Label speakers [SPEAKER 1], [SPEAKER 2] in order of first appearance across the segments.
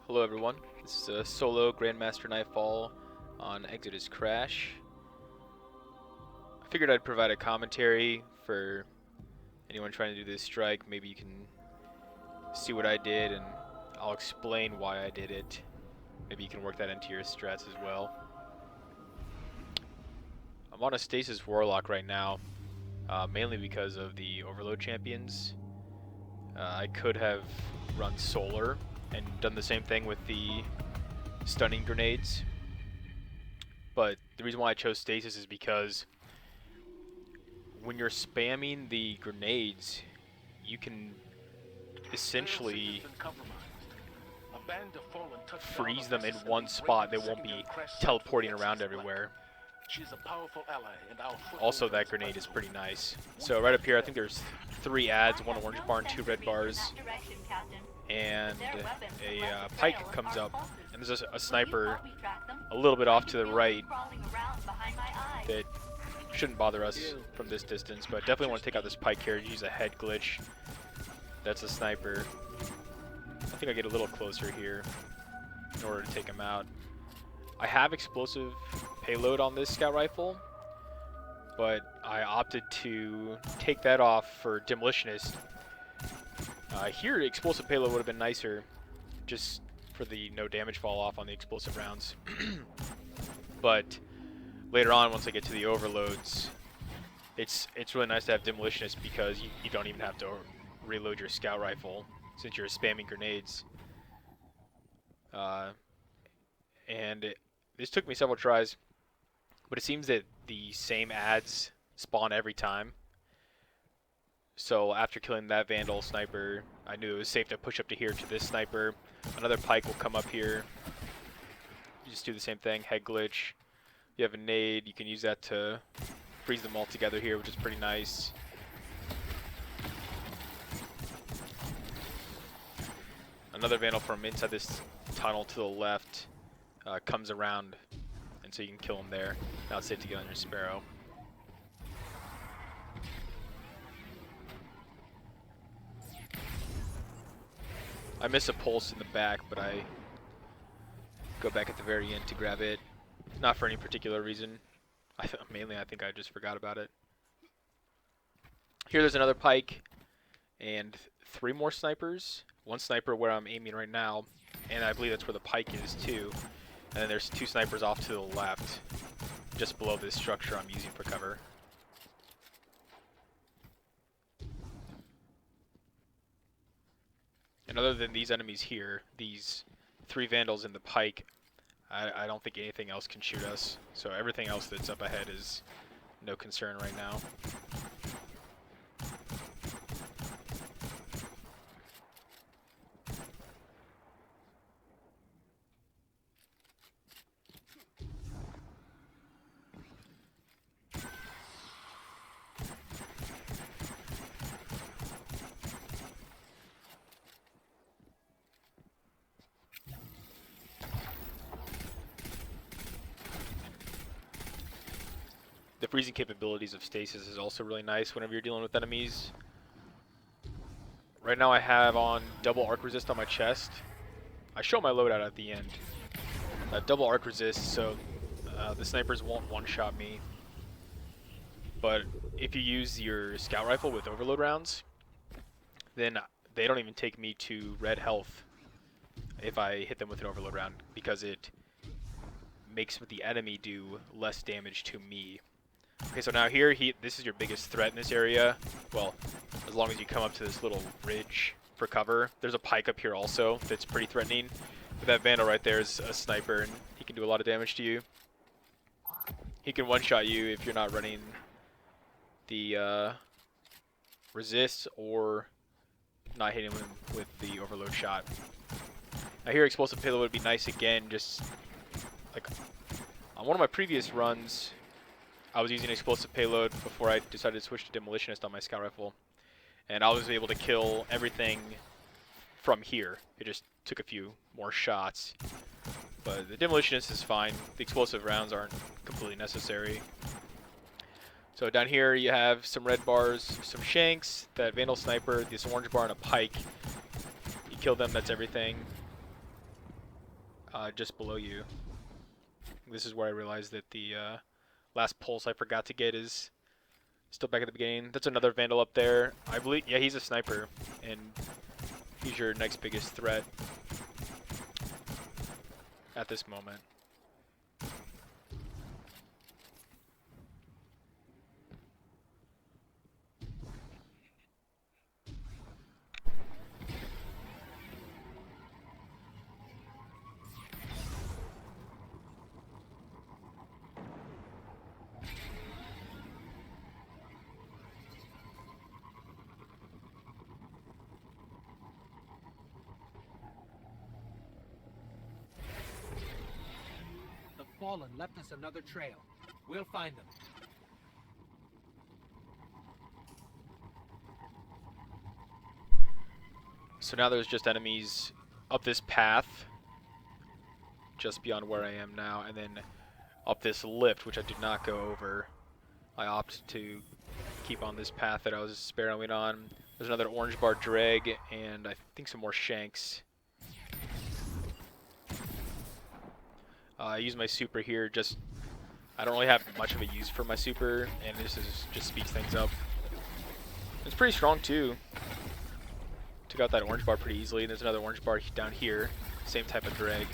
[SPEAKER 1] Hello everyone, this is a solo Grandmaster Nightfall on Exodus Crash. I figured I'd provide a commentary for anyone trying to do this strike. Maybe you can see what I did and I'll explain why I did it. Maybe you can work that into your strats as well. I'm on a Stasis Warlock right now, mainly because of the Overload champions. I could have run Solar and done the same thing with the stunning grenades, but the reason why I chose Stasis is because when you're spamming the grenades, you can essentially freeze them in one spot. They won't be teleporting around everywhere. Also, that grenade is pretty nice. So right up here, I think there's 3 adds, 1 orange bar and 2 red bars. And a pike comes up, and there's a sniper a little bit off to the right that shouldn't bother us from this distance, but definitely want to take out this pike here and use a head glitch. That's a sniper. I think I get a little closer here in order to take him out. I have explosive payload on this scout rifle, but I opted to take that off for demolitionist. Here, explosive payload would have been nicer, just for the no damage fall off on the explosive rounds. But later on, once I get to the overloads, it's really nice to have demolitionist because you don't even have to reload your scout rifle since you're spamming grenades. This took me several tries, but it seems that the same adds spawn every time. So after killing that Vandal sniper, I knew it was safe to push up to here to this sniper. Another pike will come up here. You just do the same thing, head glitch. You have a nade, you can use that to freeze them all together here, which is pretty nice. Another Vandal from inside this tunnel to the left comes around, and so you can kill him there. Now it's safe to get on your Sparrow. I miss a pulse in the back, but I go back at the very end to grab it. Not for any particular reason. Mainly, I think I just forgot about it. Here there's another pike and 3 more snipers. 1 sniper where I'm aiming right now, and I believe that's where the pike is too. And then there's 2 snipers off to the left, just below this structure I'm using for cover. And other than these enemies here, these 3 Vandals and the pike, I don't think anything else can shoot us. So everything else that's up ahead is no concern right now. The freezing capabilities of Stasis is also really nice whenever you're dealing with enemies. Right now I have on double arc resist on my chest. I show my loadout at the end. Double arc resist, so the snipers won't one-shot me. But if you use your scout rifle with overload rounds, then they don't even take me to red health if I hit them with an overload round, because it makes the enemy do less damage to me. Okay, so now here, this is your biggest threat in this area. Well, as long as you come up to this little ridge for cover. There's a pike up here also that's pretty threatening. But that Vandal right there is a sniper, and he can do a lot of damage to you. He can one-shot you if you're not running the resist or not hitting him with the overload shot. Now here, explosive payload would be nice again, just like on one of my previous runs, I was using explosive payload before I decided to switch to demolitionist on my scout rifle, and I was able to kill everything from here. It just took a few more shots, but the demolitionist is fine. The explosive rounds aren't completely necessary. So down here you have some red bars, some shanks, that Vandal sniper, this orange bar, and a pike. You kill them, that's everything. just below you. This is where I realized that the last pulse I forgot to get is still back at the beginning. That's another Vandal up there. I believe, yeah, he's a sniper, and he's your next biggest threat at this moment.
[SPEAKER 2] Fallen left us another trail. We'll find them.
[SPEAKER 1] So now there's just enemies up this path, just beyond where I am now, and then up this lift, which I did not go over. I opted to keep on this path that I was sparing on. There's another orange bar drag, and I think some more shanks. I use my super here, just, I don't really have much of a use for my super, and this is just speeds things up. It's pretty strong too. Took out that orange bar pretty easily. There's another orange bar down here, same type of drag.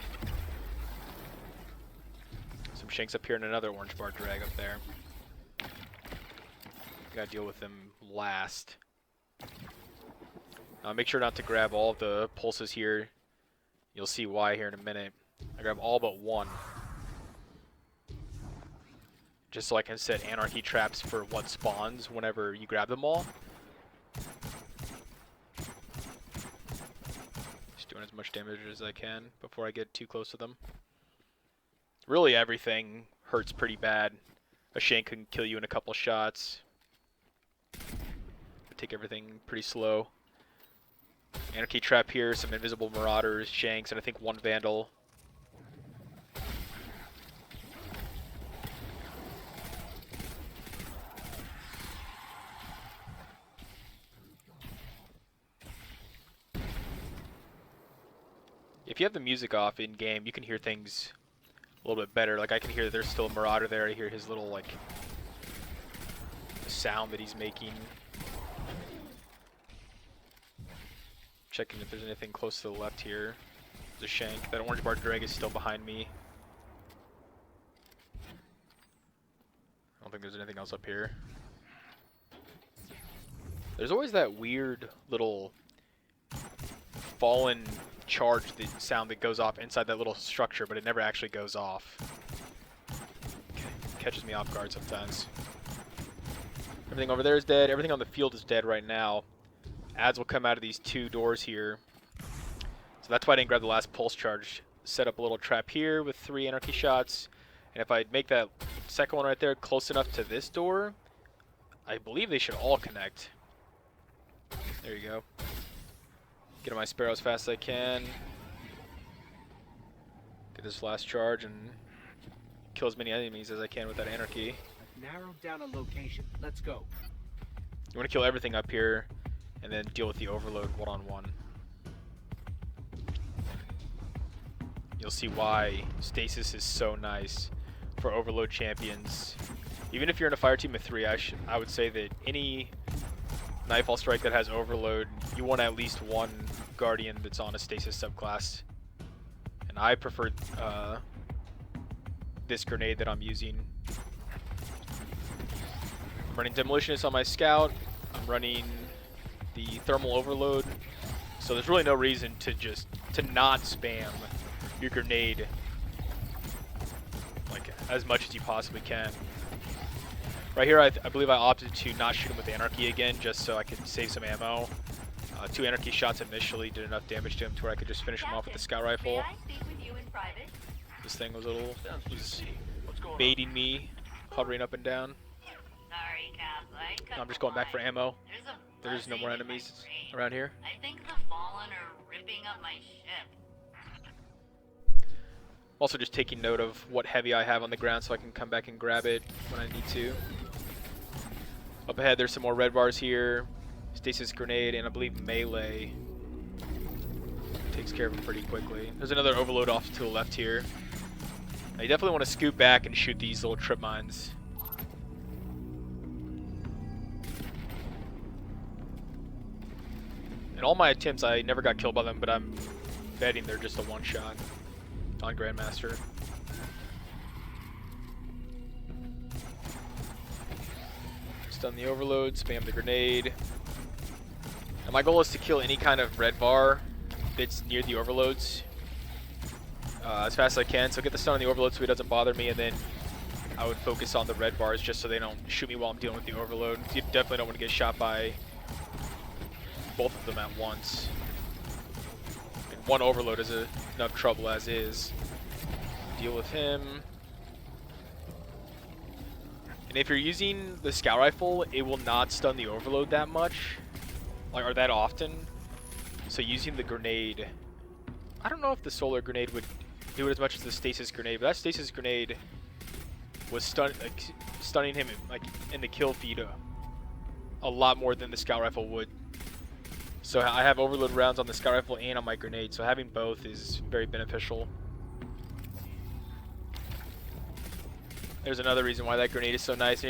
[SPEAKER 1] Some shanks up here and another orange bar drag up there. Gotta deal with them last. Make sure not to grab all of the pulses here. You'll see why here in a minute. I grab all but one, just so I can set anarchy traps for what spawns whenever you grab them all. Just doing as much damage as I can before I get too close to them. Really everything hurts pretty bad. A shank can kill you in a couple shots. Take everything pretty slow. Anarchy trap here, some invisible marauders, shanks, and I think one vandal. If you have the music off in game, you can hear things a little bit better. Like I can hear there's still a marauder there. I hear his little like sound that he's making. Checking if there's anything close to the left here. There's a shank. That orange bar drag is still behind me. I don't think there's anything else up here. There's always that weird little fallen charge sound that goes off inside that little structure, but it never actually goes off. Catches me off guard sometimes. Everything over there is dead. Everything on the field is dead right now. Ads will come out of these two doors here. So that's why I didn't grab the last pulse charge. Set up a little trap here with 3 anarchy shots. And if I make that second one right there close enough to this door, I believe they should all connect. There you go. Get on my Sparrow as fast as I can. Get this last charge and kill as many enemies as I can with that anarchy.
[SPEAKER 2] I've narrowed down a location. Let's go.
[SPEAKER 1] You want to kill everything up here and then deal with the overload one-on-one. You'll see why Stasis is so nice for overload champions. Even if you're in a fire team of 3, I would say that any Nightfall strike that has overload, you want at least one guardian that's on a Stasis subclass. And I prefer this grenade that I'm using. I'm running Demolitionist on my scout. I'm running the thermal overload. So there's really no reason to not spam your grenade like as much as you possibly can. Right here, I believe I opted to not shoot him with Anarchy again, just so I could save some ammo. 2 Anarchy shots initially did enough damage to him to where I could just finish him off with the Scout Rifle. This thing was a little, was baiting me, hovering up and down.
[SPEAKER 3] Sorry, Cap.
[SPEAKER 1] I'm just going back for ammo. There's no more enemies around here.
[SPEAKER 3] I think the Fallen are ripping up my ship.
[SPEAKER 1] Also just taking note of what heavy I have on the ground so I can come back and grab it when I need to. Up ahead there's some more red bars here. Stasis grenade and I believe melee. Takes care of him pretty quickly. There's another overload off to the left here. Now, you definitely want to scoot back and shoot these little trip mines. In all my attempts, I never got killed by them, but I'm betting they're just a one-shot on Grandmaster. Stun the overload, spam the grenade. And my goal is to kill any kind of red bar that's near the overloads as fast as I can. So get the stun on the overload so he doesn't bother me, and then I would focus on the red bars just so they don't shoot me while I'm dealing with the overload. You definitely don't want to get shot by both of them at once. And one overload is enough trouble as is. Deal with him. And if you're using the scout rifle, it will not stun the overload that much, or that often. So using the grenade, I don't know if the solar grenade would do it as much as the stasis grenade, but that stasis grenade was stunning him in the kill feed a lot more than the scout rifle would. So I have overload rounds on the scout rifle and on my grenade, so having both is very beneficial. There's another reason why that grenade is so nice.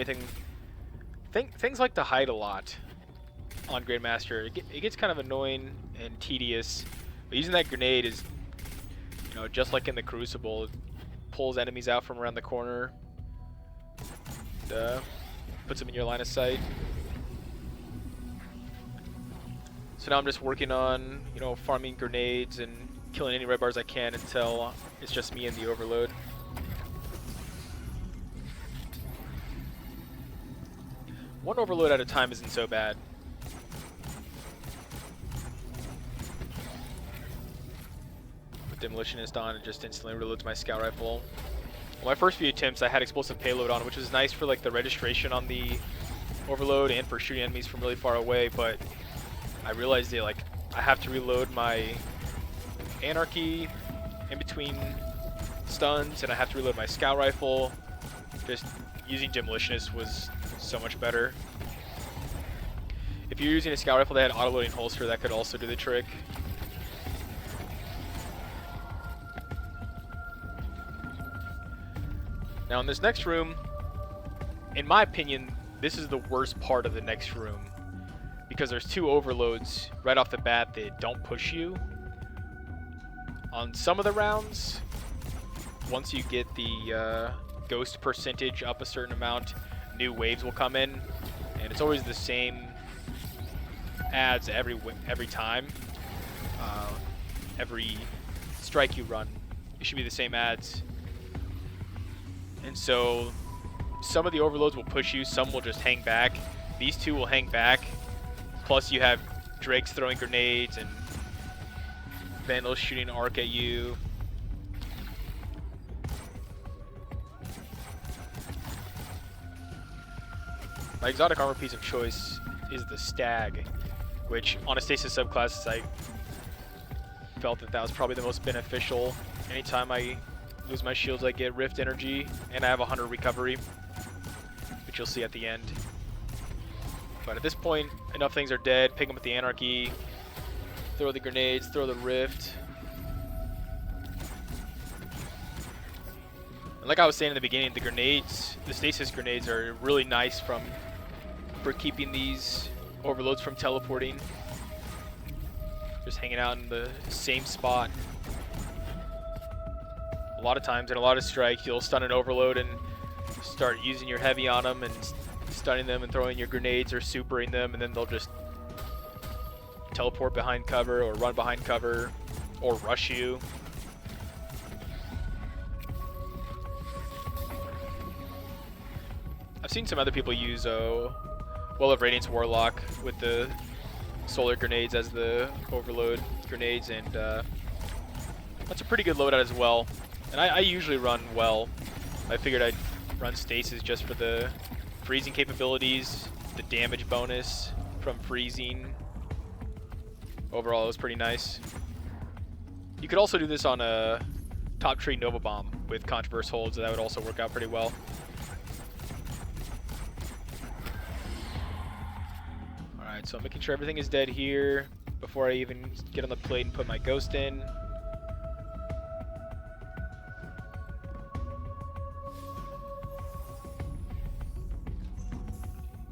[SPEAKER 1] Things like to hide a lot on Grandmaster. It gets kind of annoying and tedious, but using that grenade is, you know, just like in the Crucible, it pulls enemies out from around the corner, puts them in your line of sight. So now I'm just working on, you know, farming grenades and killing any red bars I can until it's just me and the overload. One overload at a time isn't so bad. Put Demolitionist on and just instantly reloads my scout rifle. On my first few attempts I had explosive payload on, which was nice for like the registration on the overload and for shooting enemies from really far away, but I realized that I have to reload my anarchy in between stuns, and I have to reload my scout rifle. Just using Demolitionist was so much better. If you're using a scout rifle that had auto-loading holster, that could also do the trick. Now in this next room, in my opinion, this is the worst part of the next room, because there's two overloads right off the bat that don't push you. On some of the rounds, once you get the ghost percentage up a certain amount, new waves will come in, and it's always the same ads every time. Every strike you run, it should be the same ads. And so some of the overloads will push you, some will just hang back. These two will hang back. Plus you have Drakes throwing grenades and Vandals shooting arc at you. My exotic armor piece of choice is the Stag, which on a Stasis subclass I felt that was probably the most beneficial. Anytime I lose my shields I get Rift Energy, and I have 100 recovery, which you'll see at the end. But at this point, enough things are dead. Pick them with the Anarchy, throw the grenades, throw the Rift. And like I was saying in the beginning, the grenades, the Stasis grenades are really nice for keeping these overloads from teleporting. Just hanging out in the same spot. A lot of times in a lot of strikes, you'll stun an overload and start using your heavy on them and stunning them and throwing your grenades or supering them, and then they'll just teleport behind cover or run behind cover or rush you. I've seen some other people use Well of Radiance Warlock with the solar grenades as the overload grenades, and that's a pretty good loadout as well. And I usually run well. I figured I'd run Stasis just for the freezing capabilities, the damage bonus from freezing. Overall, it was pretty nice. You could also do this on a top tree Nova Bomb with Contraverse Hold, so that would also work out pretty well. Alright, so I'm making sure everything is dead here. before I even get on the plate and put my ghost in.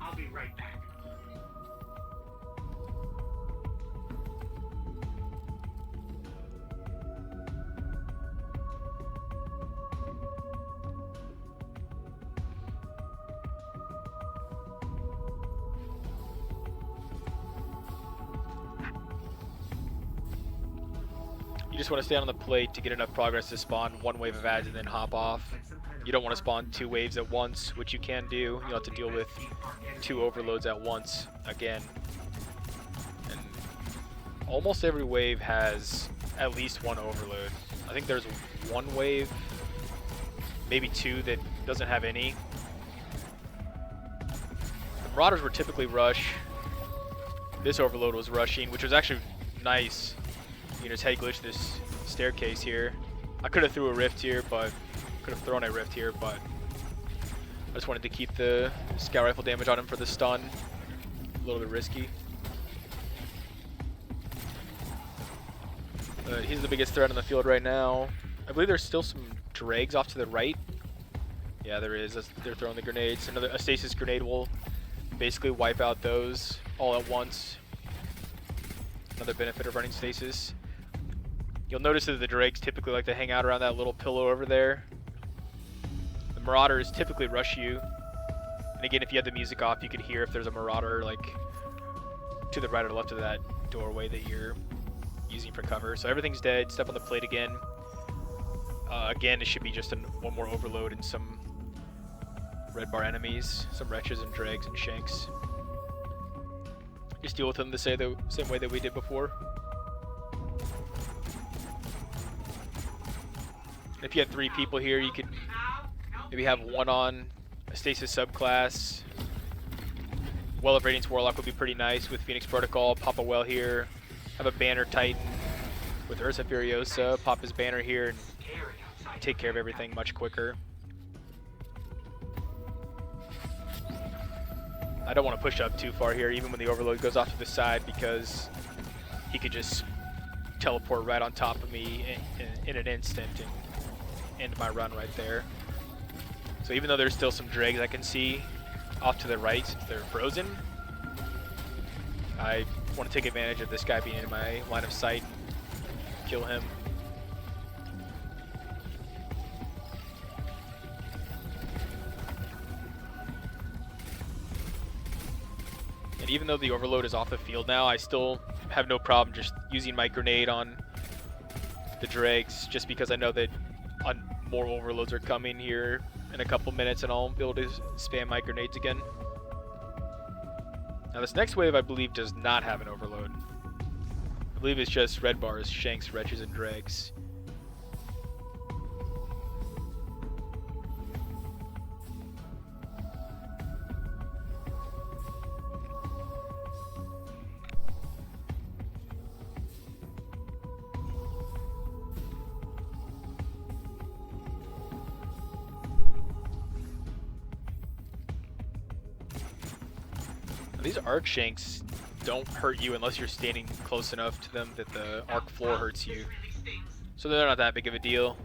[SPEAKER 2] I'll be right back.
[SPEAKER 1] You just want to stay on the plate to get enough progress to spawn one wave of ads and then hop off. You don't want to spawn 2 waves at once, which you can do. You'll have to deal with 2 overloads at once again. And almost every wave has at least 1 overload. I think there's 1 wave, maybe 2 that doesn't have any. The Marauders were typically rush. This overload was rushing, which was actually nice. You just head glitch this staircase here. I could have threw a rift here, but could have thrown a rift here, but I just wanted to keep the scout rifle damage on him for the stun. A little bit risky. But he's the biggest threat on the field right now. I believe there's still some dregs off to the right. Yeah, there is. They're throwing the grenades. A stasis grenade will basically wipe out those all at once. Another benefit of running stasis. You'll notice that the dregs typically like to hang out around that little pillow over there. The marauders typically rush you. And again, if you have the music off, you could hear if there's a marauder like to the right or left of that doorway that you're using for cover. So everything's dead. Step on the plate again. Again, it should be just one more overload and some red bar enemies, some wretches and dregs and shanks. Just deal with them the same way that we did before. If you had 3 people here, you could maybe have 1 on a Stasis subclass. Well of Radiance Warlock would be pretty nice with Phoenix Protocol. Pop a well here. Have a Banner Titan with Ursa Furiosa. Pop his banner here and take care of everything much quicker. I don't want to push up too far here, even when the overload goes off to the side, because he could just teleport right on top of me in an instant and end my run right there. So even though there's still some dregs I can see off to the right, since they're frozen, I want to take advantage of this guy being in my line of sight, kill him. And even though the overload is off the field now, I still have no problem just using my grenade on the dregs, just because I know that more overloads are coming here in a couple minutes and I'll be able to spam my grenades again. Now this next wave I believe does not have an overload. I believe it's just red bars, shanks, wretches, and dregs. These arc shanks don't hurt you unless you're standing close enough to them that the arc floor hurts you. So they're not that big of a deal.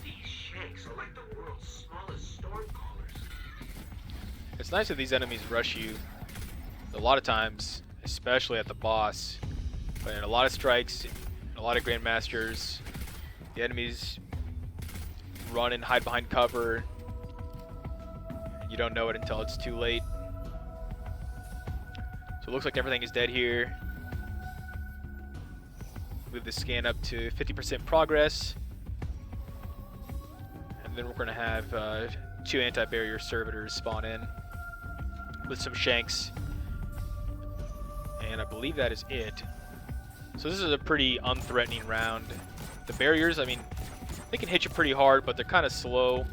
[SPEAKER 2] These shanks are like the world's smallest storm callers.
[SPEAKER 1] It's nice that these enemies rush you a lot of times, especially at the boss. But in a lot of strikes, a lot of Grandmasters, the enemies run and hide behind cover. You don't know it until it's too late. So it looks like everything is dead here. Move the scan up to 50% progress. And then we're going to have 2 anti-barrier servitors spawn in with some shanks. And I believe that is it. So this is a pretty unthreatening round. The barriers, I mean, they can hit you pretty hard, but they're kind of slow.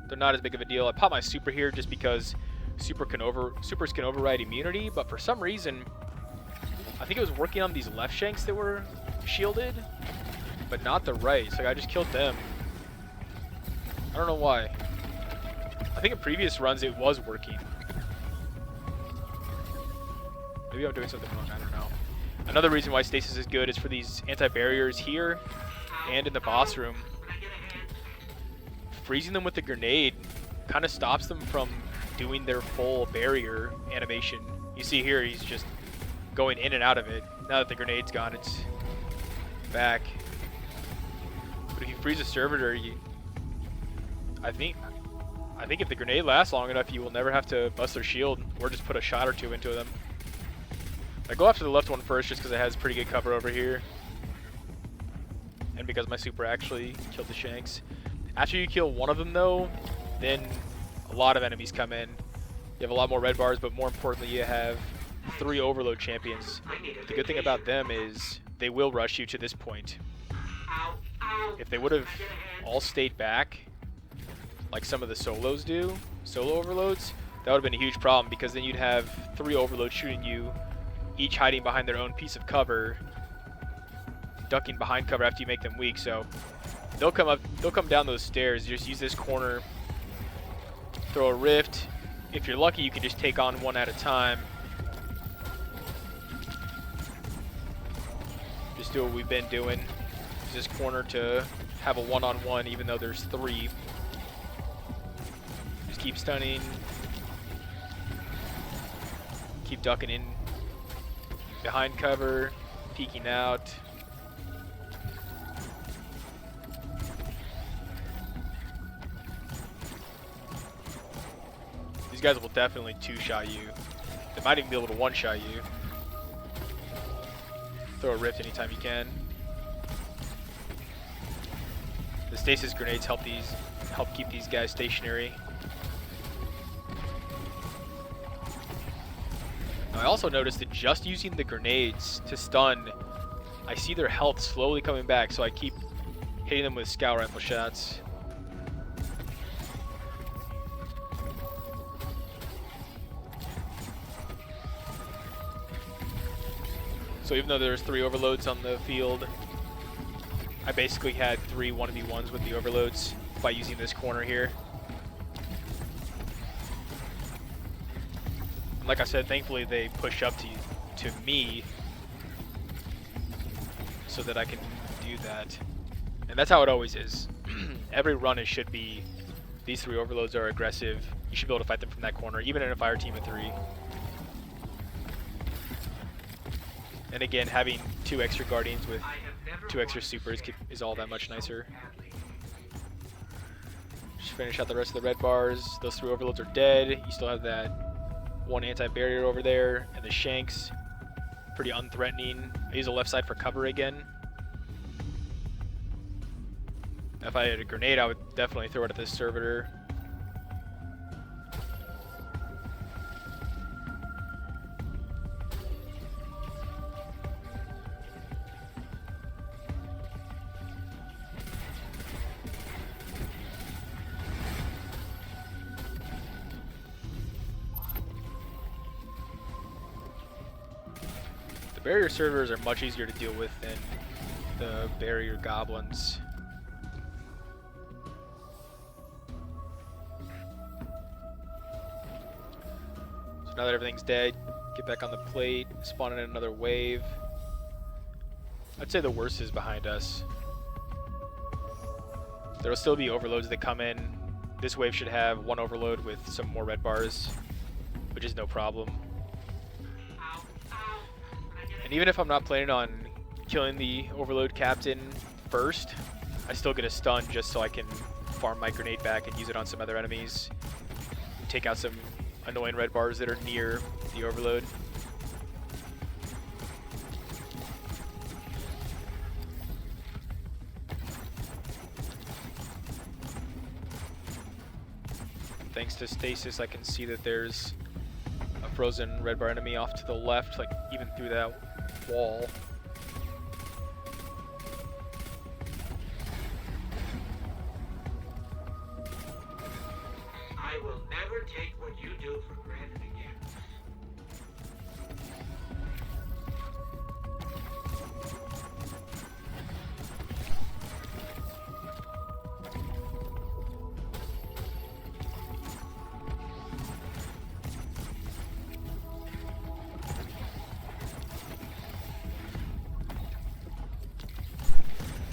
[SPEAKER 1] They're not as big of a deal. I pop my super here just because supers can override immunity, but for some reason, I think it was working on these left shanks that were shielded, but not the right. So I just killed them. I don't know why. I think in previous runs it was working. Maybe I'm doing something wrong, I don't know. Another reason why Stasis is good is for these anti-barriers here and in the boss room. Freezing them with the grenade kind of stops them from doing their full barrier animation. You see here, he's just going in and out of it. Now that the grenade's gone, it's back. But if you freeze a servitor, I think if the grenade lasts long enough, you will never have to bust their shield or just put a shot or two into them. I go after the left one first just because it has pretty good cover over here. And because my super actually killed the Shanks. After you kill one of them though, then a lot of enemies come in. You have a lot more red bars, but more importantly you have 3 overload champions. The good thing about them is they will rush you to this point. If they would have all stayed back, like some of the solos do, solo overloads, that would have been a huge problem because then you'd have 3 overloads shooting you, each hiding behind their own piece of cover, ducking behind cover after you make them weak. So they'll come down those stairs. You just use this corner, throw a rift. If you're lucky, you can just take on one at a time. Just do what we've been doing. Use this corner to have a one-on-one, even though there's 3. Just keep stunning. Keep ducking in behind cover, peeking out. These guys will definitely 2-shot you. They might even be able to 1-shot you. Throw a rift anytime you can. The stasis grenades help keep these guys stationary. Now, I also noticed that just using the grenades to stun, I see their health slowly coming back, so I keep hitting them with scout rifle shots. So even though there's 3 overloads on the field, I basically had 3 1v1s with the overloads by using this corner here. And like I said, thankfully they push up to me so that I can do that. And that's how it always is. Every run it should be, these 3 overloads are aggressive. You should be able to fight them from that corner, even in a fire team of 3. And again, having 2 extra guardians with 2 extra supers is all that much nicer. Just finish out the rest of the red bars. Those 3 overloads are dead. You still have that 1 anti-barrier over there, and the Shanks, pretty unthreatening. I use the left side for cover again. If I had a grenade, I would definitely throw it at this servitor. The barrier servers are much easier to deal with than the barrier goblins. So now that everything's dead, get back on the plate, spawn in another wave. I'd say the worst is behind us. There will still be overloads that come in. This wave should have 1 overload with some more red bars, which is no problem. And even if I'm not planning on killing the overload captain first, I still get a stun just so I can farm my grenade back and use it on some other enemies. Take out some annoying red bars that are near the overload. Thanks to Stasis, I can see that there's a frozen red bar enemy off to the left, like even through that wall.
[SPEAKER 2] I will never take what you do for granted again.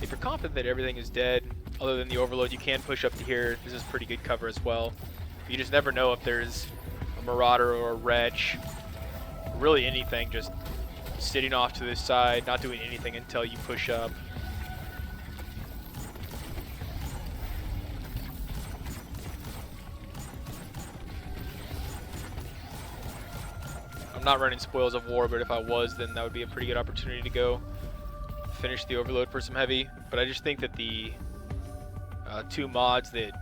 [SPEAKER 1] if you're confident that everything is dead, other than the overload, you can push up to here. This is pretty good cover as well. You just never know if there's a marauder or a wretch, really anything, just sitting off to this side, not doing anything until you push up. I'm not running Spoils of War, but if I was, then that would be a pretty good opportunity to go finish the overload for some heavy. But I just think that the two mods, that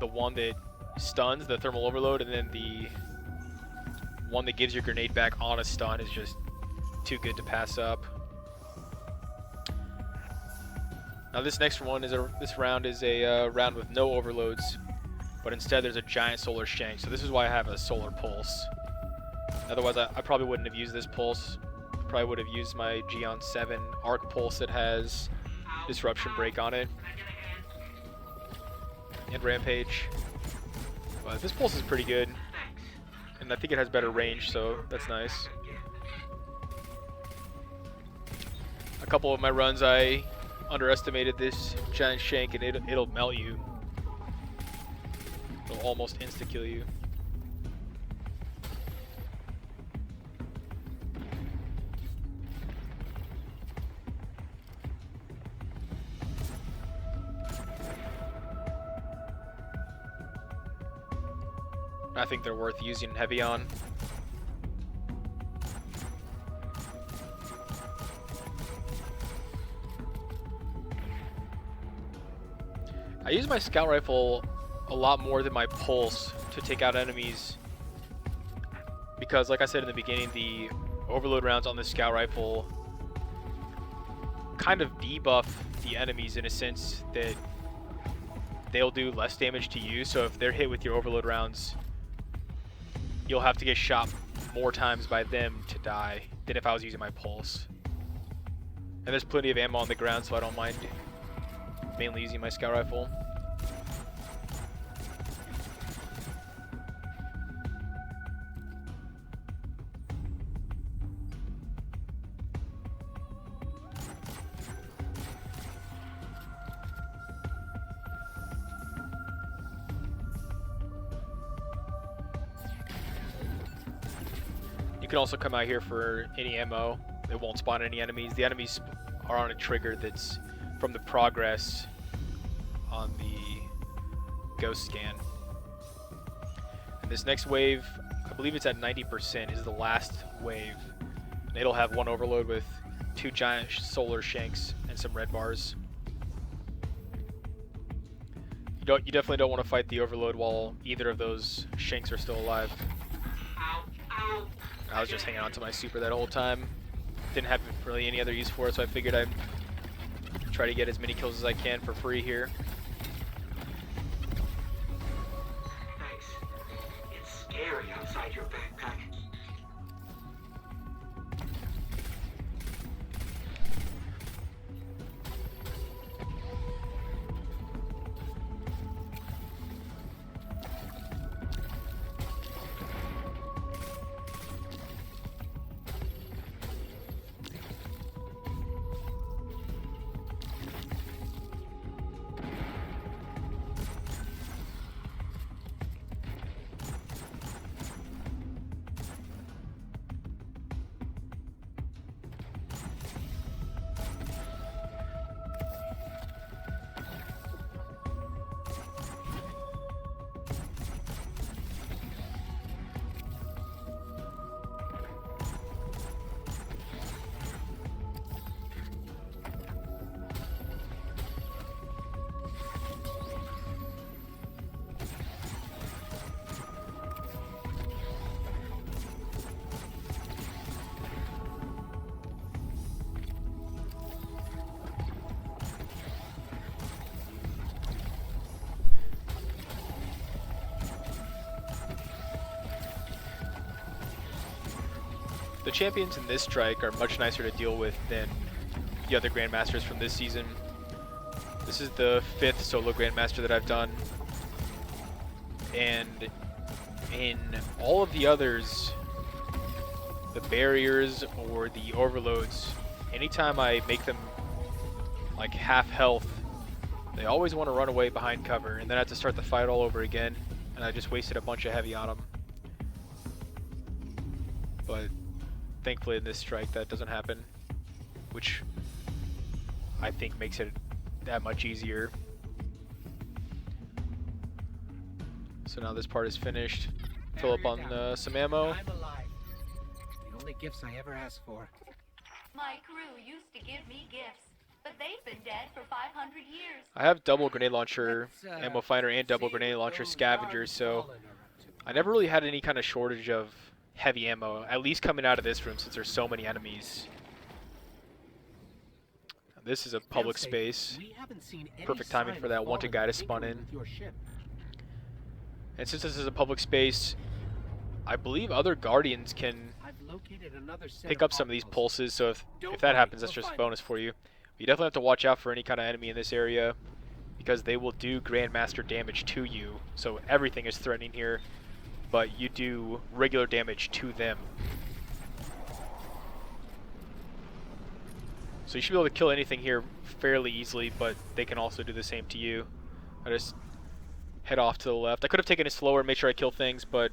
[SPEAKER 1] the one that stuns, the thermal overload, and then the one that gives your grenade back on a stun, is just too good to pass up. Now this next one is this round is a round with no overloads, but instead there's a giant solar shank. So this is why I have a solar pulse. Otherwise I probably wouldn't have used this pulse. Probably would have used my Geon 7 arc pulse that has disruption break on it and rampage. But this pulse is pretty good, and I think it has better range, so that's nice. A couple of my runs I underestimated this giant shank, and it'll melt you. It'll almost insta-kill you. I think they're worth using heavy on. I use my scout rifle a lot more than my pulse to take out enemies, because like I said in the beginning, the overload rounds on the scout rifle kind of debuff the enemies in a sense that they'll do less damage to you. So if they're hit with your overload rounds, you'll have to get shot more times by them to die than if I was using my pulse. And there's plenty of ammo on the ground, so I don't mind mainly using my scout rifle. You can also come out here for any ammo. It won't spawn any enemies. The enemies are on a trigger that's from the progress on the ghost scan. And this next wave, I believe it's at 90%, is the last wave. And it'll have one overload with 2 giant solar shanks and some red bars. You definitely don't want to fight the overload while either of those shanks are still alive. I was just hanging on to my super that whole time. Didn't have really any other use for it, so I figured I'd try to get as many kills as I can for free here.
[SPEAKER 2] Thanks. It's scary outside your backpack.
[SPEAKER 1] The champions in this strike are much nicer to deal with than the other Grandmasters from this season. This is the 5th solo Grandmaster that I've done, and in all of the others, the barriers or the overloads, anytime I make them like half health, they always want to run away behind cover, and then I have to start the fight all over again, and I just wasted a bunch of heavy on them. But thankfully in this strike that doesn't happen, which I think makes it that much easier. So now this part is finished. Fill up on some ammo.
[SPEAKER 4] I'm alive. The only gifts I ever asked for.
[SPEAKER 3] My crew used to give me gifts, but they've been dead for 500 years.
[SPEAKER 1] I have double grenade launcher
[SPEAKER 4] Let's,
[SPEAKER 1] ammo finder and double
[SPEAKER 4] see
[SPEAKER 1] grenade
[SPEAKER 4] what
[SPEAKER 1] launcher
[SPEAKER 4] those
[SPEAKER 1] scavengers, so
[SPEAKER 4] fallen are up to.
[SPEAKER 1] I never really had any kind of shortage of heavy ammo, at least coming out of this room since there's so many enemies. This is a public
[SPEAKER 4] Failsafe,
[SPEAKER 1] space.
[SPEAKER 4] we haven't seen any
[SPEAKER 1] Perfect timing
[SPEAKER 4] sign
[SPEAKER 1] for
[SPEAKER 4] of
[SPEAKER 1] that wanted
[SPEAKER 4] fallen
[SPEAKER 1] guy to spawn
[SPEAKER 4] tinkering
[SPEAKER 1] in.
[SPEAKER 4] with your ship.
[SPEAKER 1] And since this is a public space, I believe other Guardians can
[SPEAKER 4] I've located another set
[SPEAKER 1] pick
[SPEAKER 4] of
[SPEAKER 1] up some of these
[SPEAKER 4] outposts.
[SPEAKER 1] pulses, so if
[SPEAKER 4] Don't
[SPEAKER 1] that
[SPEAKER 4] worry,
[SPEAKER 1] happens, that's
[SPEAKER 4] we'll
[SPEAKER 1] just a
[SPEAKER 4] find
[SPEAKER 1] bonus for you. You definitely have to watch out for any kind of enemy in this area, because they will do Grandmaster damage to you. So everything is threatening here, but you do regular damage to them. So you should be able to kill anything here fairly easily, but they can also do the same to you. I just head off to the left. I could have taken it slower and made sure I kill things, but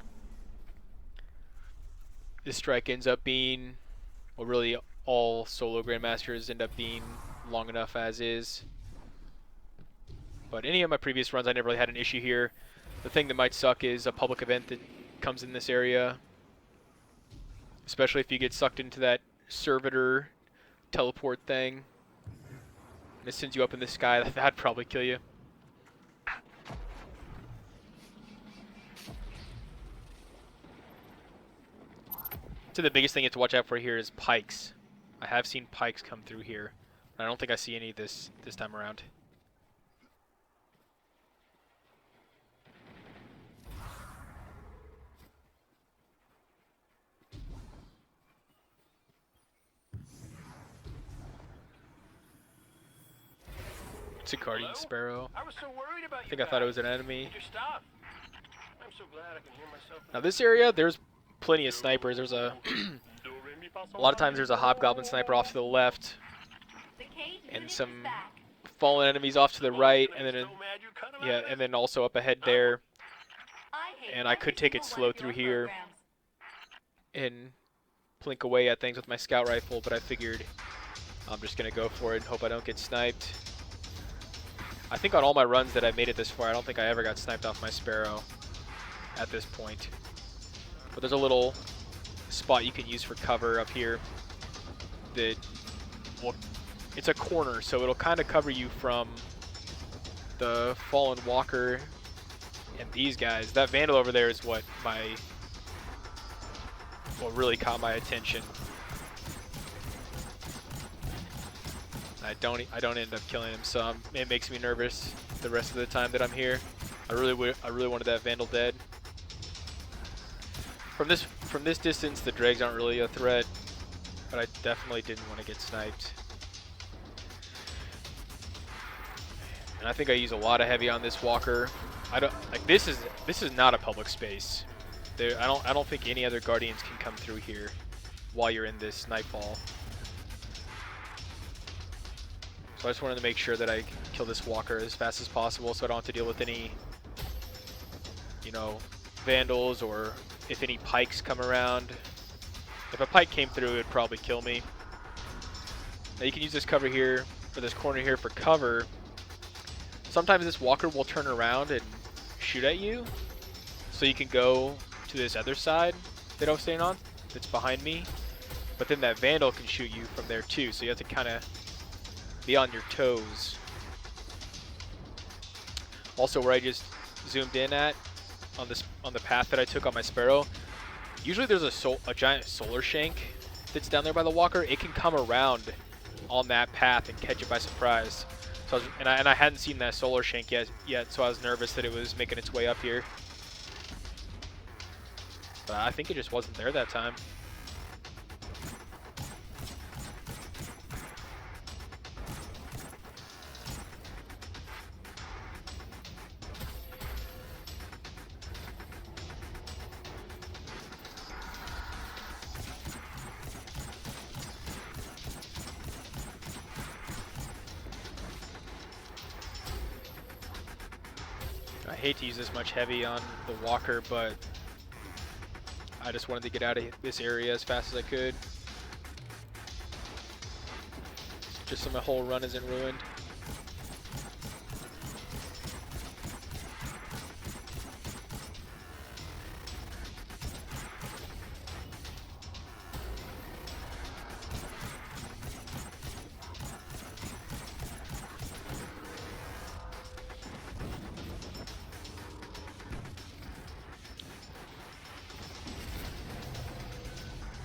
[SPEAKER 1] this strike ends up being, well, really all solo Grandmasters end up being long enough as is. But any of my previous runs, I never really had an issue here. The thing that might suck is a public event that comes in this area, especially if you get sucked into that servitor teleport thing. And it sends you up in the sky. That'd probably kill you. So the biggest thing you have to watch out for here is pikes. I have seen pikes come through here. I don't think I see any this time around. It's a Guardian Sparrow.
[SPEAKER 5] I was so worried about
[SPEAKER 1] I think I thought it was an enemy.
[SPEAKER 5] Did you stop? I'm so glad I can hear myself.
[SPEAKER 1] Now this area, there's plenty of snipers. There's a lot of times there's a hobgoblin sniper off to the left,
[SPEAKER 3] The cage
[SPEAKER 1] and
[SPEAKER 3] unit
[SPEAKER 1] some
[SPEAKER 3] is back.
[SPEAKER 1] fallen enemies off to the right, and then and then also up ahead there.
[SPEAKER 3] I hate
[SPEAKER 1] And I
[SPEAKER 3] every
[SPEAKER 1] could take it
[SPEAKER 3] single
[SPEAKER 1] slow
[SPEAKER 3] one of
[SPEAKER 1] through
[SPEAKER 3] your
[SPEAKER 1] here
[SPEAKER 3] programs.
[SPEAKER 1] and plink away at things with my scout rifle, but I figured I'm just gonna go for it and hope I don't get sniped. I think on all my runs that I made it this far, I don't think I ever got sniped off my Sparrow at this point. But there's a little spot you can use for cover up here that, well, it's a corner, so it'll kind of cover you from the fallen walker and these guys. That vandal over there is what really caught my attention. I don't end up killing him, so it makes me nervous the rest of the time that I'm here. I really wanted that vandal dead. From this distance, the dregs aren't really a threat, but I definitely didn't want to get sniped. And I think I use a lot of heavy on this walker. I don't like this is not a public space. I don't think any other guardians can come through here while you're in this nightfall. So I just wanted to make sure that I kill this walker as fast as possible, so I don't have to deal with any, vandals, or if any pikes come around. If a pike came through, it would probably kill me. Now you can use this cover here, or this corner here for cover. Sometimes this walker will turn around and shoot at you, so you can go to this other side that I was staying on, that's behind me. But then that vandal can shoot you from there too, so you have to kind of be on your toes. Also, where I just zoomed in at on the path that I took on my Sparrow, usually there's a giant solar shank that's down there by the walker. It can come around on that path and catch it by surprise. So I hadn't seen that solar shank yet, so I was nervous that it was making its way up here. But I think it just wasn't there that time. hate to use this much heavy on the walker, but I just wanted to get out of this area as fast as I could. Just so my whole run isn't ruined.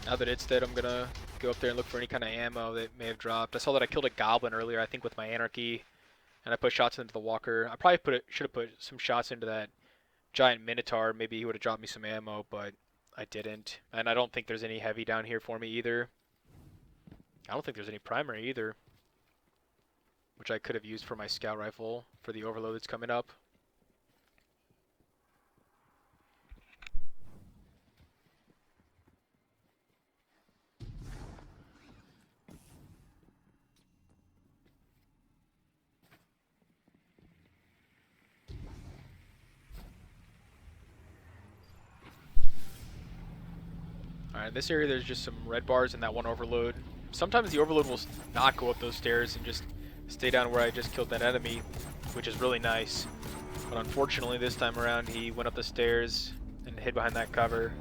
[SPEAKER 1] Now that it's dead, I'm gonna go up there and look for any kind of ammo that may have dropped. I saw that I killed a goblin earlier, I think with my anarchy, and I put shots into the walker. I probably should have put some shots into that giant minotaur. Maybe he would have dropped me some ammo, but I didn't. And I don't think there's any heavy down here for me either. I don't think there's any primary either, which I could have used for my scout rifle for the overload that's coming up. Alright, in this area there's just some red bars and that one overload. Sometimes the overload will not go up those stairs and just stay down where I just killed that enemy, which is really nice. But unfortunately this time around he went up the stairs and hid behind that cover.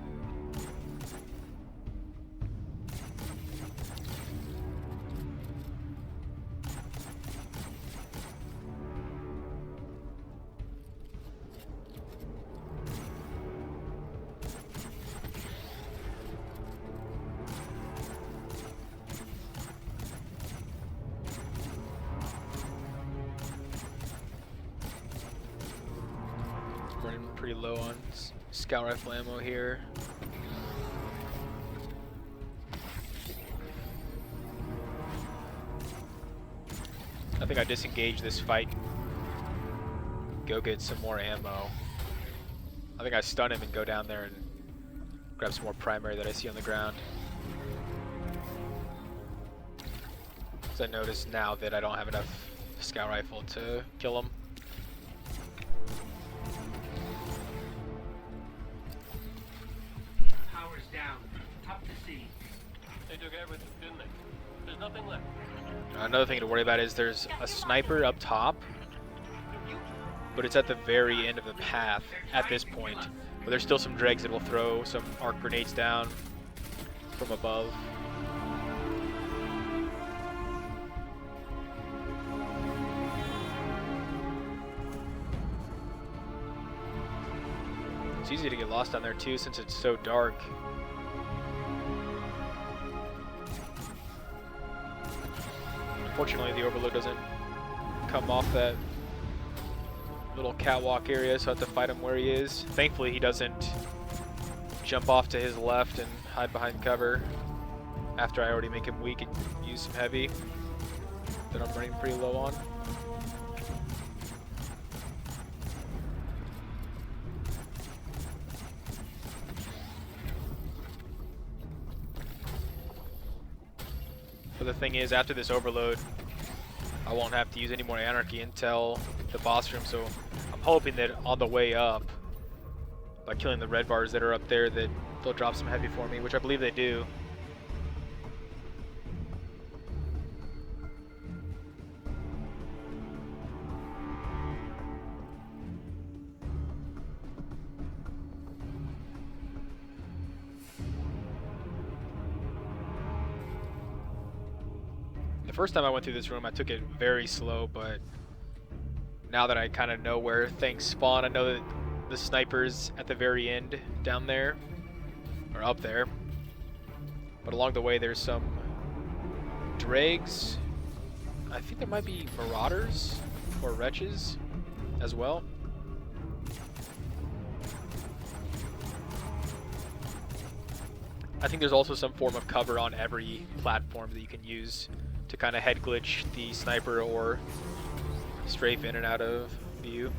[SPEAKER 1] Running pretty low on scout rifle ammo here. I think I disengage this fight. Go get some more ammo. I think I stun him and go down there and grab some more primary that I see on the ground. Because I notice now that I don't have enough scout rifle to kill him.
[SPEAKER 4] Power's down. Tough to see.
[SPEAKER 5] They took everything, didn't they? There's nothing left.
[SPEAKER 1] Another thing to worry about is there's a sniper up top, but it's at the very end of the path at this point. But there's still some dregs that will throw some arc grenades down from above. It's easy to get lost down there too since it's so dark. Unfortunately, the overload doesn't come off that little catwalk area, so I have to fight him where he is. Thankfully, he doesn't jump off to his left and hide behind cover after I already make him weak and use some heavy that I'm running pretty low on. But the thing is, after this overload, I won't have to use any more anarchy until the boss room, so I'm hoping that on the way up, by killing the red bars that are up there, that they'll drop some heavy for me, which I believe they do. The first time I went through this room, I took it very slow, but now that I kind of know where things spawn, I know that the snipers at the very end down there, or up there. But along the way, there's some dregs. I think there might be marauders or wretches as well. I think there's also some form of cover on every platform that you can use to kind of head glitch the sniper or strafe in and out of view.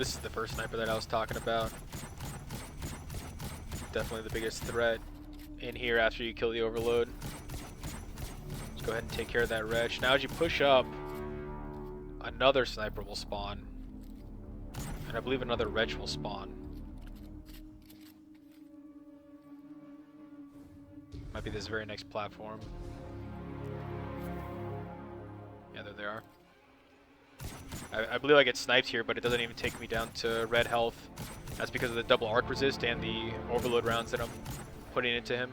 [SPEAKER 1] This is the first sniper that I was talking about. Definitely the biggest threat in here after you kill the overload. Let's go ahead and take care of that wretch. Now as you push up, another sniper will spawn. And I believe another wretch will spawn. Might be this very next platform. Yeah, there they are. I believe I get sniped here, but it doesn't even take me down to red health. That's because of the double arc resist and the overload rounds that I'm putting into him.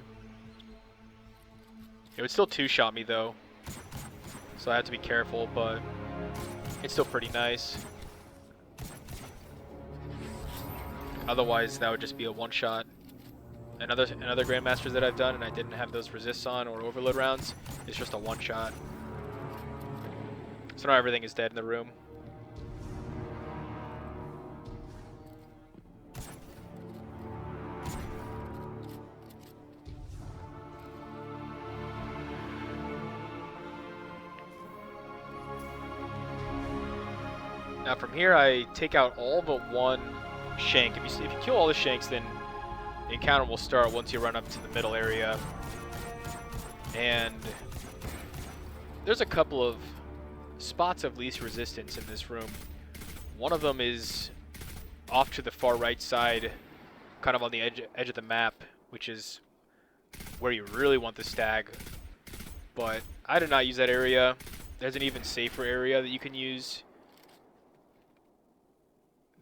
[SPEAKER 1] It would still two-shot me though, so I have to be careful, but it's still pretty nice. Otherwise, that would just be a one-shot. Another Grandmasters that I've done, and I didn't have those resists on or overload rounds, it's just a one-shot. So now everything is dead in the room. Now from here, I take out all but one shank. If you kill all the shanks, then the encounter will start once you run up to the middle area. And there's a couple of spots of least resistance in this room. One of them is off to the far right side, kind of on the edge of the map, which is where you really want the stag. But I did not use that area. There's an even safer area that you can use.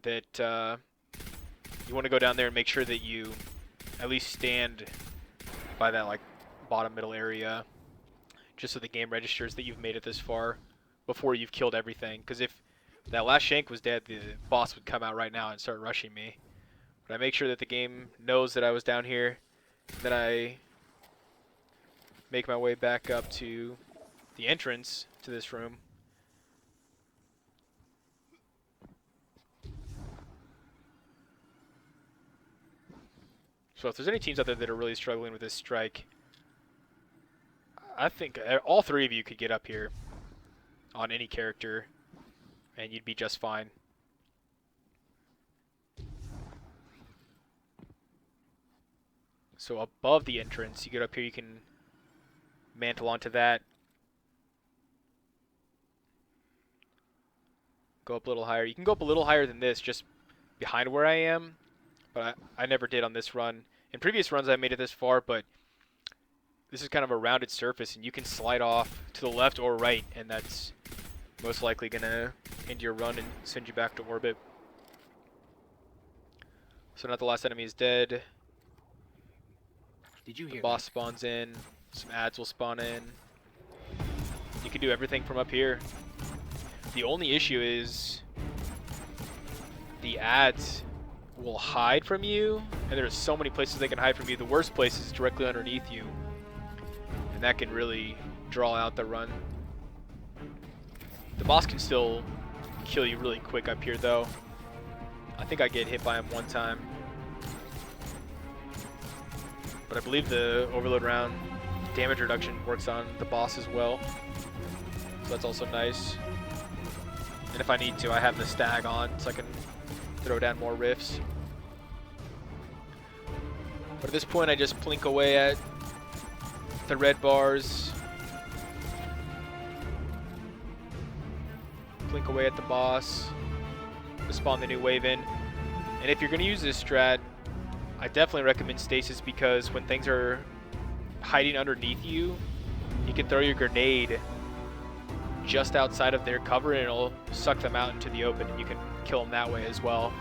[SPEAKER 1] That you want to go down there and make sure that you at least stand by that like bottom middle area, just so the game registers that you've made it this far before you've killed everything. Because if that last shank was dead, the boss would come out right now and start rushing me. But I make sure that the game knows that I was down here, that I make my way back up to the entrance to this room. So if there's any teams out there that are really struggling with this strike, I think all three of you could get up here on any character and you'd be just fine. So above the entrance, you get up here, you can mantle onto that. Go up a little higher. You can go up a little higher than this, just behind where I am. But I never did on this run. In previous runs I made it this far, but this is kind of a rounded surface and you can slide off to the left or right, and that's most likely going to end your run and send you back to orbit. So now the last enemy is dead.
[SPEAKER 4] Did you hear
[SPEAKER 1] the boss spawns in, some ads will spawn in. You can do everything from up here. The only issue is the ads will hide from you, and there's so many places they can hide from you. The worst place is directly underneath you, and that can really draw out the run. The boss can still kill you really quick up here though. I think I get hit by him one time, but I believe the overload round damage reduction works on the boss as well, so that's also nice. And if I need to, I have the stag on so I can throw down more rifts. But at this point I just plink away at the red bars, plink away at the boss to spawn the new wave in. And if you're going to use this strat, I definitely recommend Stasis, because when things are hiding underneath you, you can throw your grenade just outside of their cover and it'll suck them out into the open, and you can kill them that way as well.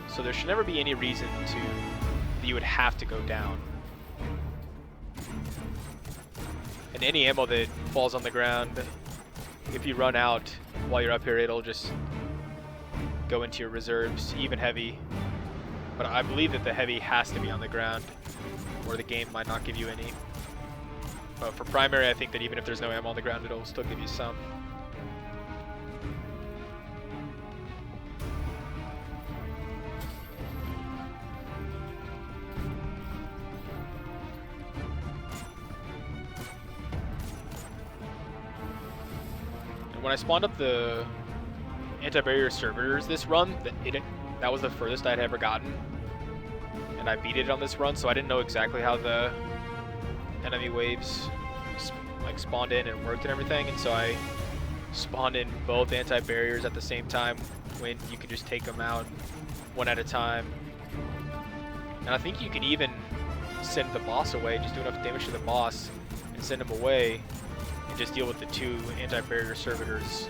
[SPEAKER 1] So there should never be any reason that you would have to go down. And any ammo that falls on the ground, if you run out while you're up here, it'll just go into your reserves, even heavy. But I believe that the heavy has to be on the ground, or the game might not give you any. But for primary, I think that even if there's no ammo on the ground, it'll still give you some. And when I spawned up the anti-barrier servitors this run. That was the furthest I'd ever gotten, and I beat it on this run, so I didn't know exactly how the enemy waves like spawned in and worked and everything, and so I spawned in both anti-barriers at the same time when you can just take them out one at a time. And I think you can even send the boss away, just do enough damage to the boss and send him away and just deal with the 2 anti-barrier servitors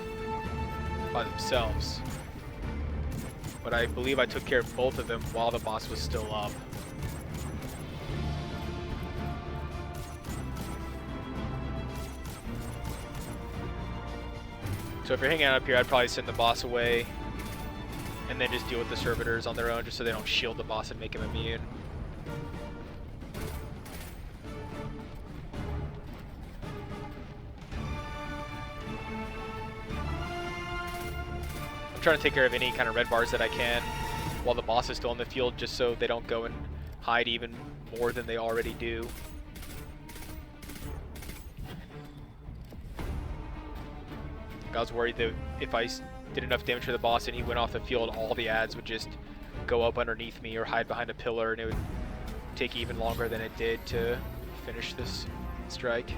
[SPEAKER 1] by themselves. But I believe I took care of both of them while the boss was still up. So if you're hanging out up here, I'd probably send the boss away and then just deal with the servitors on their own, just so they don't shield the boss and make him immune. I'm trying to take care of any kind of red bars that I can while the boss is still in the field, just so they don't go and hide even more than they already do. I was worried that if I did enough damage to the boss and he went off the field, all the ads would just go up underneath me or hide behind a pillar, and it would take even longer than it did to finish this strike.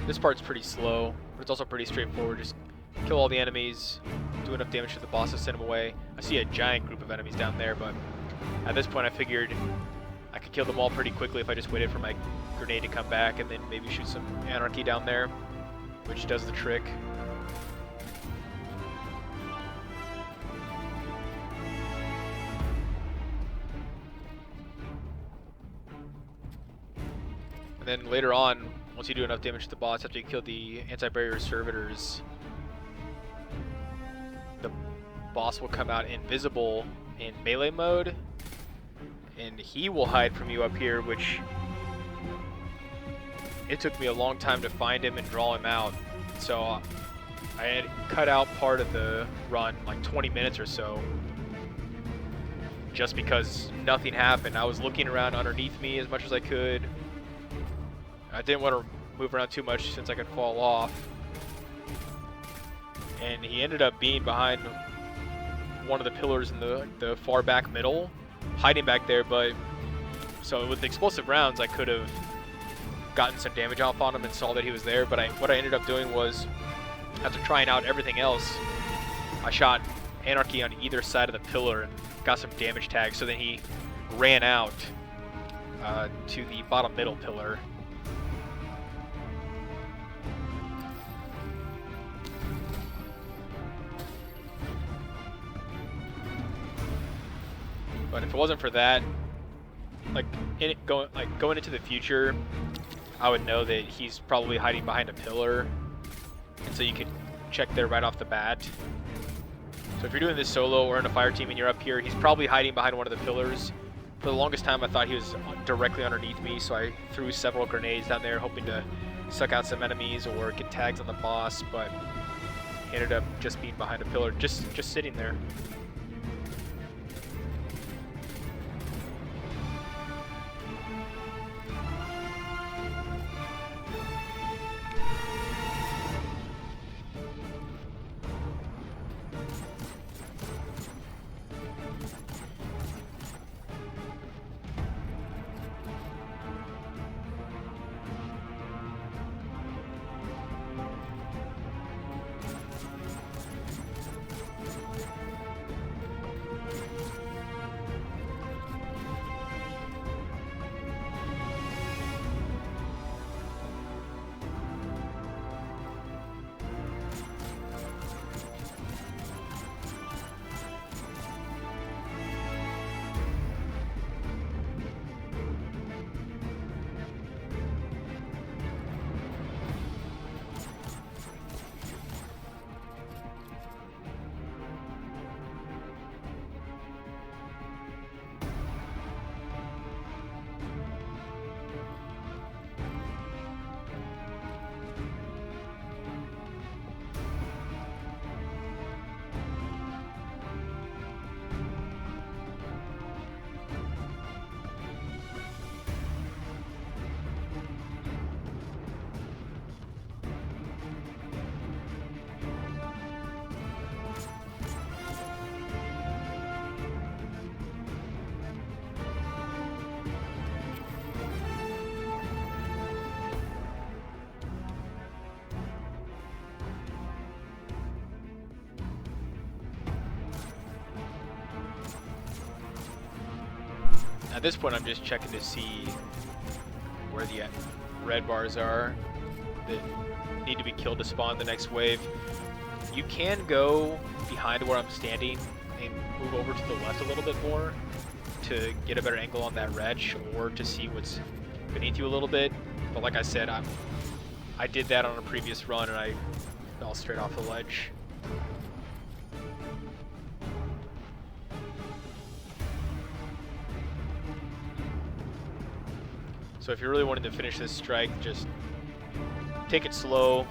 [SPEAKER 1] This part's pretty slow, but it's also pretty straightforward. Just kill all the enemies, do enough damage to the boss to send them away. I see a giant group of enemies down there, but at this point I figured I could kill them all pretty quickly if I just waited for my grenade to come back and then maybe shoot some anarchy down there, which does the trick. And then later on, once you do enough damage to the boss after you kill the anti-barrier servitors, the boss will come out invisible in melee mode, and he will hide from you up here, which it took me a long time to find him and draw him out. So I had cut out part of the run, like 20 minutes or so, just because nothing happened. I was looking around underneath me as much as I could. I didn't want to move around too much since I could fall off. And he ended up being behind one of the pillars in the far back middle, hiding back there. But so with the explosive rounds, I could have gotten some damage off on him and saw that he was there. But what I ended up doing was, after trying out everything else, I shot Anarchy on either side of the pillar and got some damage tags. So then he ran out to the bottom middle pillar. But if it wasn't for that, going into the future, I would know that he's probably hiding behind a pillar, and so you could check there right off the bat. So if you're doing this solo or in a fire team and you're up here, he's probably hiding behind one of the pillars. For the longest time, I thought he was directly underneath me, so I threw several grenades down there, hoping to suck out some enemies or get tags on the boss. But he ended up just being behind a pillar, just sitting there. At this point, I'm just checking to see where the red bars are that need to be killed to spawn the next wave. You can go behind where I'm standing and move over to the left a little bit more to get a better angle on that wretch, or to see what's beneath you a little bit. But like I said, I did that on a previous run and I fell straight off the ledge. So if you're really wanting to finish this strike, just take it slow,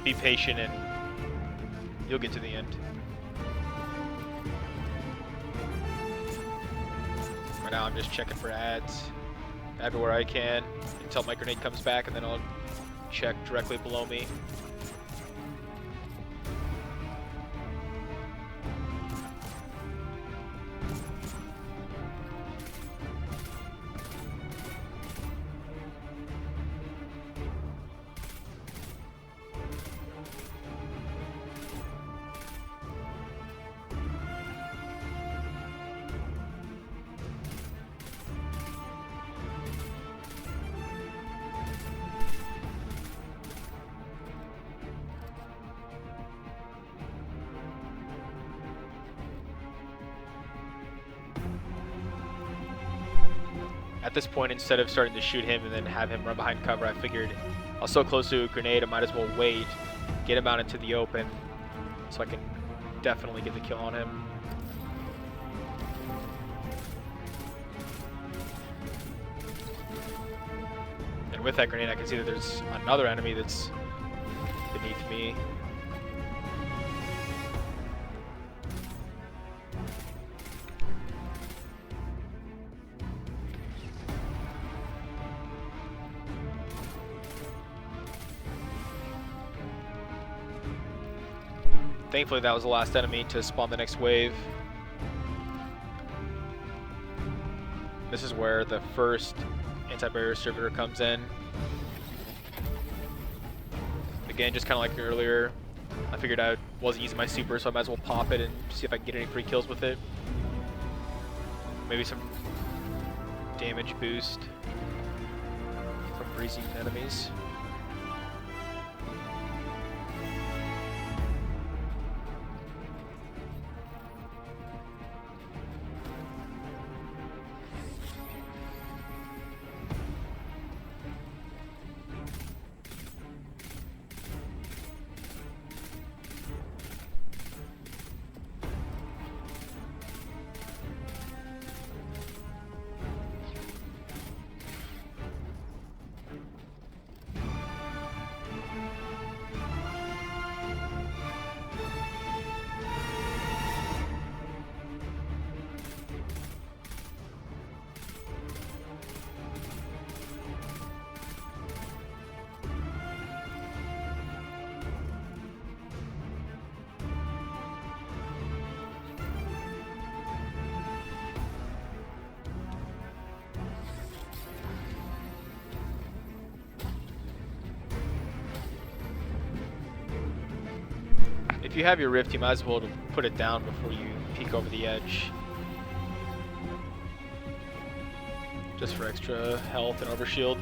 [SPEAKER 1] be patient, and you'll get to the end. Right now I'm just checking for ads everywhere I can until my grenade comes back, and then I'll check directly below me. At this point, instead of starting to shoot him and then have him run behind cover, I figured I was so close to a grenade, I might as well wait, get him out into the open, so I can definitely get the kill on him. And with that grenade, I can see that there's another enemy that's beneath me. Thankfully, that was the last enemy to spawn the next wave. This is where the first anti-barrier servitor comes in. Again, just kind of like earlier, I figured I wasn't using my super, so I might as well pop it and see if I can get any free kills with it. Maybe some damage boost from breezing enemies. If you have your rift, you might as well put it down before you peek over the edge. Just for extra health and overshield.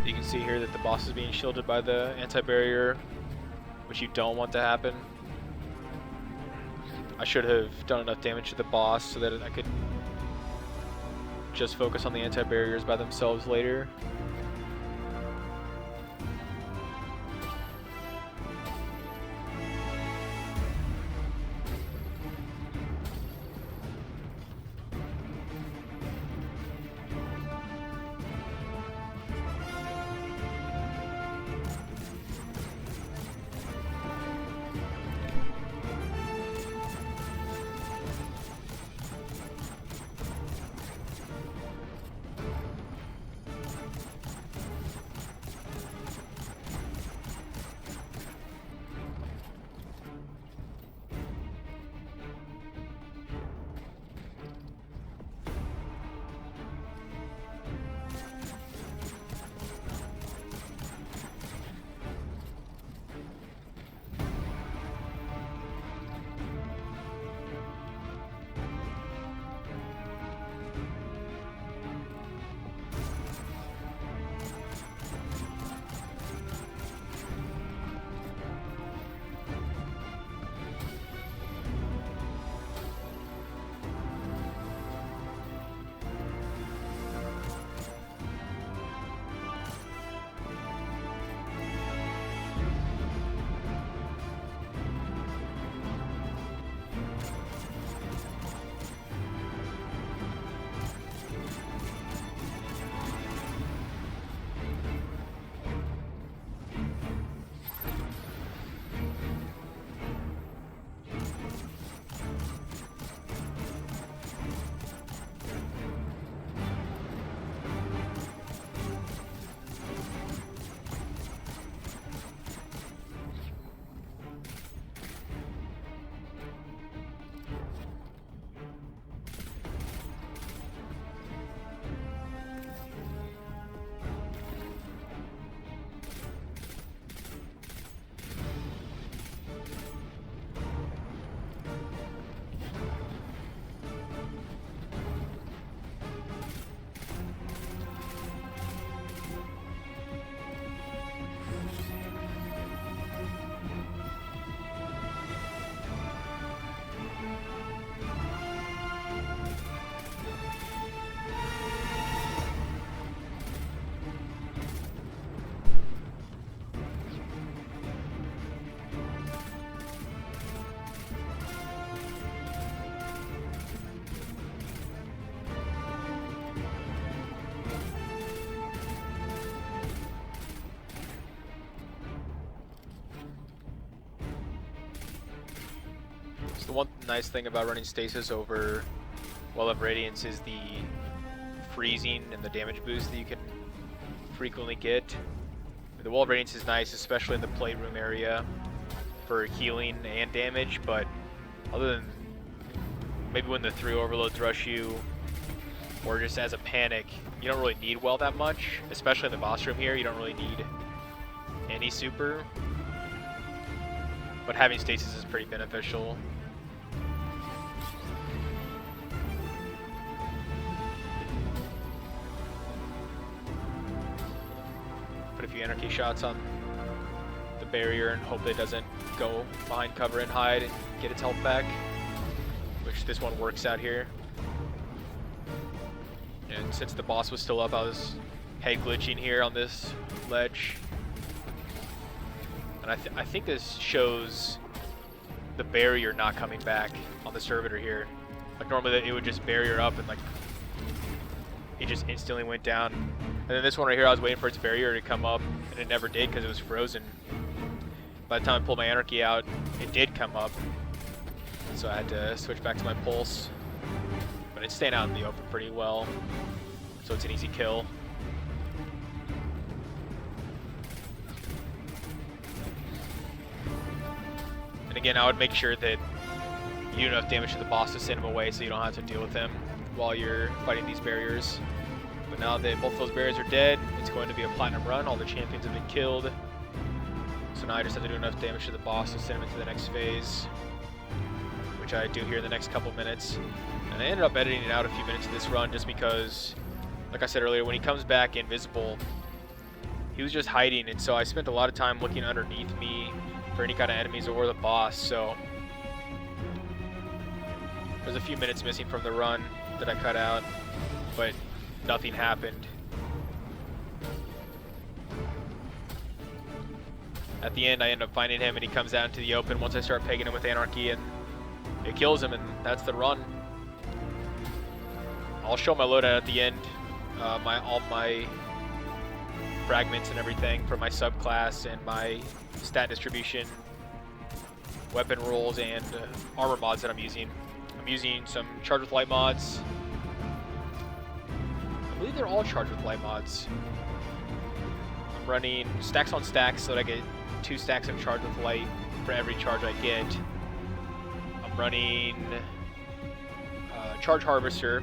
[SPEAKER 1] You can see here that the boss is being shielded by the anti-barrier, which you don't want to happen. I should have done enough damage to the boss so that I could just focus on the anti-barriers by themselves later. So the one nice thing about running Stasis over Well of Radiance is the freezing and the damage boost that you can frequently get. The Wall of Radiance is nice, especially in the playroom area for healing and damage, but other than maybe when the 3 overloads rush you, or just as a panic, you don't really need well that much, especially in the boss room here. You don't really need any super, but having Stasis is pretty beneficial. Put a few anarchy shots on the barrier and hope it doesn't go behind cover and hide and get its health back, which this one works out here. And since the boss was still up, I was head glitching here on this ledge. And I think this shows the barrier not coming back on the servitor here. Like normally it would just barrier up and like it just instantly went down. And then this one right here, I was waiting for its barrier to come up and it never did because it was frozen. By the time I pulled my anarchy out, it did come up. So I had to switch back to my pulse. But it's staying out in the open pretty well. So it's an easy kill. And again, I would make sure that you do enough damage to the boss to send him away so you don't have to deal with him while you're fighting these barriers. But now that both those barriers are dead, it's going to be a platinum run. All the champions have been killed. So now I just have to do enough damage to the boss to send him into the next phase, which I do here in the next couple minutes. And I ended up editing out a few minutes of this run just because, like I said earlier, when he comes back invisible, he was just hiding, and so I spent a lot of time looking underneath me for any kind of enemies or the boss, so there's a few minutes missing from the run that I cut out, but nothing happened. At the end, I end up finding him, and he comes out into the open once I start pegging him with Anarchy, and it kills him, and that's the run. I'll show my loadout at the end, all my fragments and everything from my subclass and my stat distribution, weapon rolls, and armor mods that I'm using. I'm using some Charge with Light mods. I believe they're all Charge with Light mods. I'm running stacks on stacks so that I get 2 stacks of Charge with Light for every charge I get. I'm running Charge Harvester,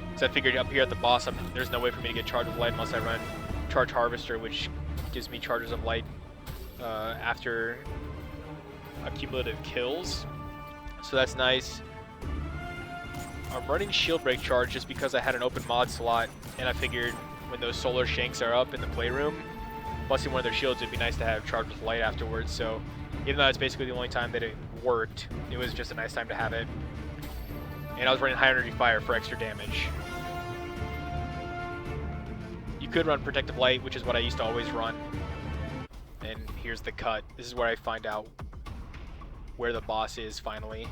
[SPEAKER 1] because I figured up here at the boss, there's no way for me to get Charge with Light unless I run Charge Harvester, which gives me charges of light after accumulative kills. So that's nice. I'm running Shield Break Charge just because I had an open mod slot, and I figured when those solar shanks are up in the playroom, busting one of their shields, it'd be nice to have Charge with Light afterwards. So even though that's basically the only time that it worked, it was just a nice time to have it. And I was running High Energy Fire for extra damage. You could run Protective Light, which is what I used to always run. And here's the cut. This is where I find out where the boss is finally.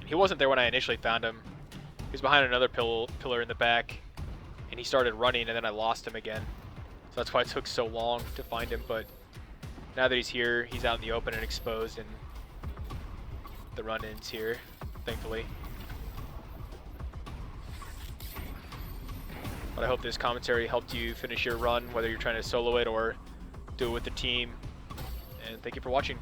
[SPEAKER 1] He wasn't there when I initially found him. He was behind another pillar in the back, and he started running, and then I lost him again. So that's why it took so long to find him, but now that he's here, he's out in the open and exposed, and the run ends here, thankfully. But I hope this commentary helped you finish your run, whether you're trying to solo it or do it with the team. And thank you for watching.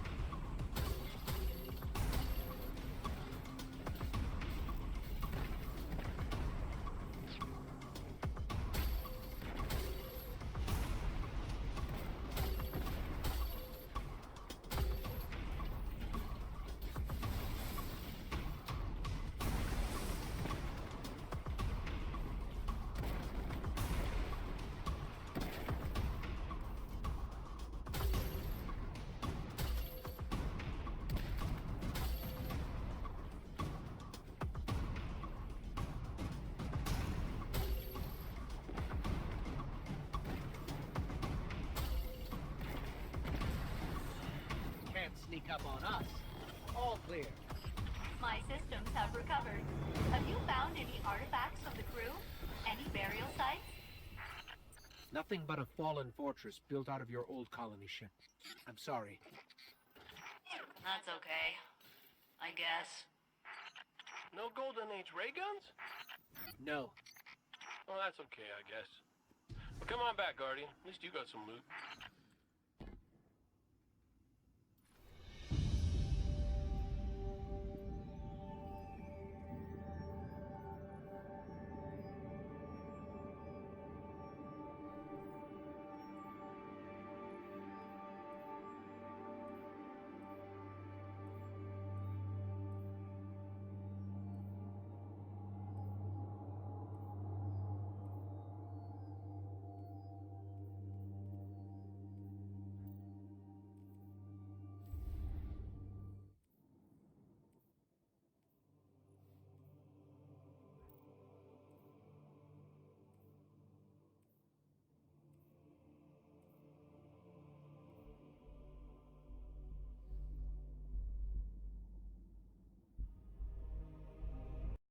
[SPEAKER 4] Sneak up on us. All clear.
[SPEAKER 3] My systems have recovered. Have you found any artifacts from the crew? Any burial sites?
[SPEAKER 4] Nothing but a fallen fortress built out of your old colony ship. I'm sorry.
[SPEAKER 3] That's okay. I guess.
[SPEAKER 5] No Golden Age ray guns?
[SPEAKER 4] No.
[SPEAKER 5] Well, that's okay, I guess. Well, come on back, Guardian. At least you got some loot.